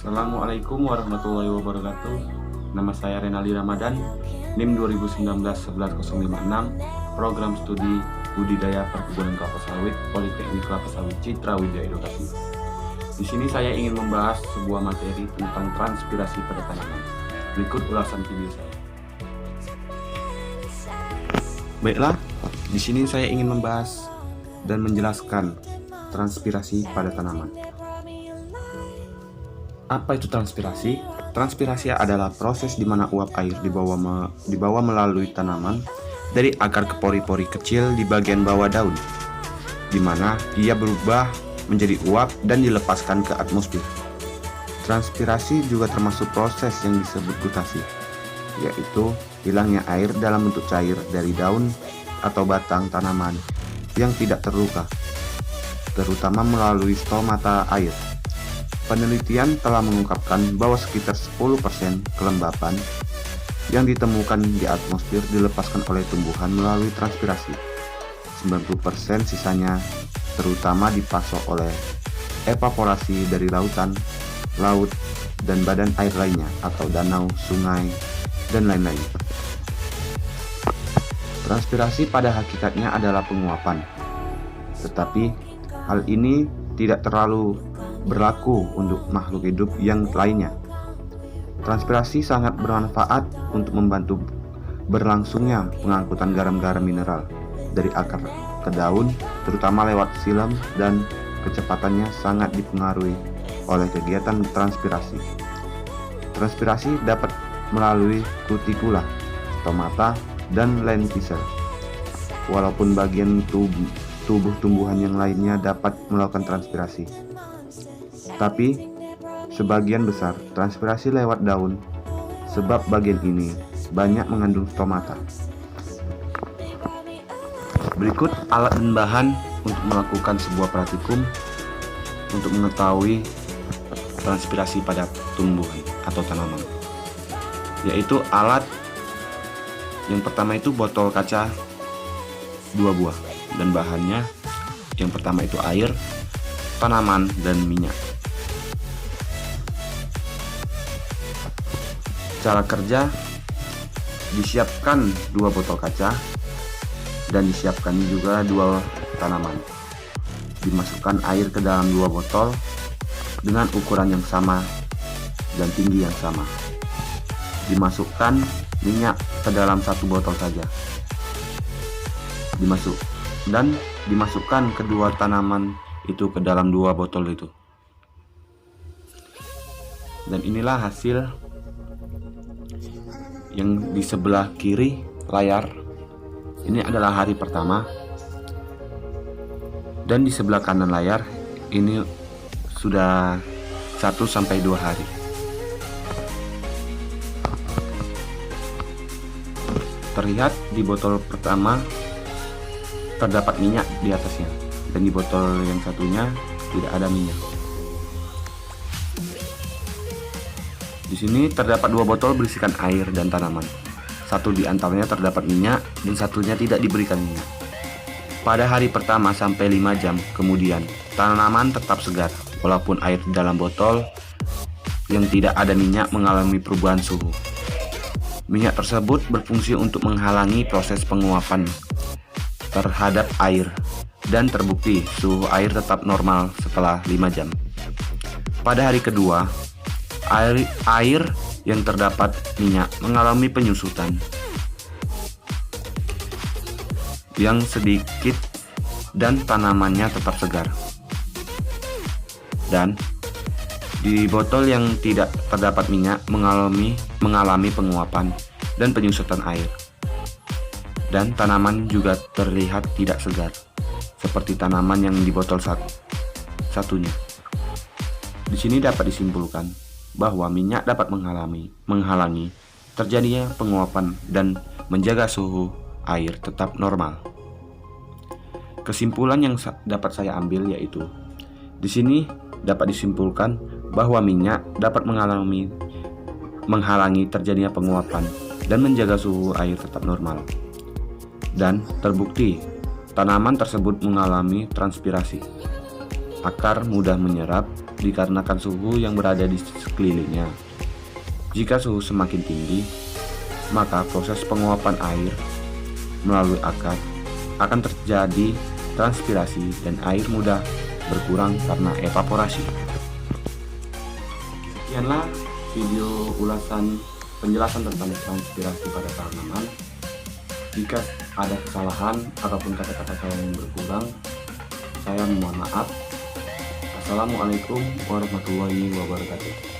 Assalamualaikum warahmatullahi wabarakatuh. Nama saya Renaldi Ramadan, NIM 2019-11056, Program Studi Budidaya Perkebunan Kelapa Sawit, Politeknik Kelapa Sawit Citra Widya Edukasi. Di sini saya ingin membahas sebuah materi tentang transpirasi pada tanaman. Berikut ulasan video saya. Baiklah, di sini saya ingin membahas dan menjelaskan transpirasi pada tanaman. Apa itu transpirasi? Transpirasi adalah proses di mana uap air dibawa melalui tanaman dari akar ke pori-pori kecil di bagian bawah daun, di mana ia berubah menjadi uap dan dilepaskan ke atmosfer. Transpirasi juga termasuk proses yang disebut gutasi, yaitu hilangnya air dalam bentuk cair dari daun atau batang tanaman yang tidak terluka, terutama melalui stomata air. Penelitian telah mengungkapkan bahwa sekitar 10% kelembapan yang ditemukan di atmosfer dilepaskan oleh tumbuhan melalui transpirasi. 90% sisanya terutama dipasok oleh evaporasi dari lautan, laut, dan badan air lainnya atau danau, sungai, dan lain-lain. Transpirasi pada hakikatnya adalah penguapan, tetapi hal ini tidak terlalu berlaku untuk makhluk hidup yang lainnya. Transpirasi sangat bermanfaat untuk membantu berlangsungnya pengangkutan garam-garam mineral dari akar ke daun, terutama lewat silam, dan kecepatannya sangat dipengaruhi oleh kegiatan transpirasi. Transpirasi dapat melalui kutikula, stomata, dan lenticer. Walaupun bagian tubuh tumbuhan yang lainnya dapat melakukan transpirasi, tapi sebagian besar transpirasi lewat daun, sebab bagian ini banyak mengandung stomata. Berikut alat dan bahan untuk melakukan sebuah praktikum untuk mengetahui transpirasi pada tumbuhan atau tanaman, yaitu alat yang pertama itu botol kaca 2 buah, dan bahannya yang pertama itu air, tanaman, dan minyak. Cara kerja: disiapkan 2 botol kaca dan disiapkan juga 2 tanaman. Dimasukkan air ke dalam 2 botol dengan ukuran yang sama dan tinggi yang sama. Dimasukkan minyak ke dalam 1 botol saja. Dimasukkan kedua tanaman itu ke dalam 2 botol itu. Dan inilah hasil yang di sebelah kiri layar. Ini adalah hari pertama, dan di sebelah kanan layar ini sudah 1-2 hari. Terlihat di botol pertama terdapat minyak di atasnya, dan di botol yang satunya tidak ada minyak. Di sini terdapat 2 botol berisikan air dan tanaman. 1 di antaranya terdapat minyak dan satunya tidak diberikan minyak. Pada hari pertama sampai 5 jam kemudian, tanaman tetap segar walaupun air di dalam botol yang tidak ada minyak mengalami perubahan suhu. Minyak tersebut berfungsi untuk menghalangi proses penguapan terhadap air, dan terbukti suhu air tetap normal setelah 5 jam. Pada hari kedua, air yang terdapat minyak mengalami penyusutan yang sedikit dan tanamannya tetap segar. Dan di botol yang tidak terdapat minyak mengalami penguapan dan penyusutan air, dan tanaman juga terlihat tidak segar seperti tanaman yang di botol satunya. Di sini dapat disimpulkan bahwa minyak dapat menghalangi terjadinya penguapan dan menjaga suhu air tetap normal. Kesimpulan yang dapat saya ambil yaitu, di sini dapat disimpulkan bahwa minyak dapat menghalangi terjadinya penguapan dan menjaga suhu air tetap normal. Dan terbukti tanaman tersebut mengalami transpirasi Akar mudah menyerap dikarenakan suhu yang berada di sekelilingnya. Jika suhu semakin tinggi, maka proses penguapan air melalui akar akan terjadi transpirasi dan air mudah berkurang karena evaporasi. Sekianlah video ulasan penjelasan tentang transpirasi pada tanaman. Jika ada kesalahan ataupun kata-kata saya yang berkurang, saya mohon maaf. Assalamualaikum warahmatullahi wabarakatuh.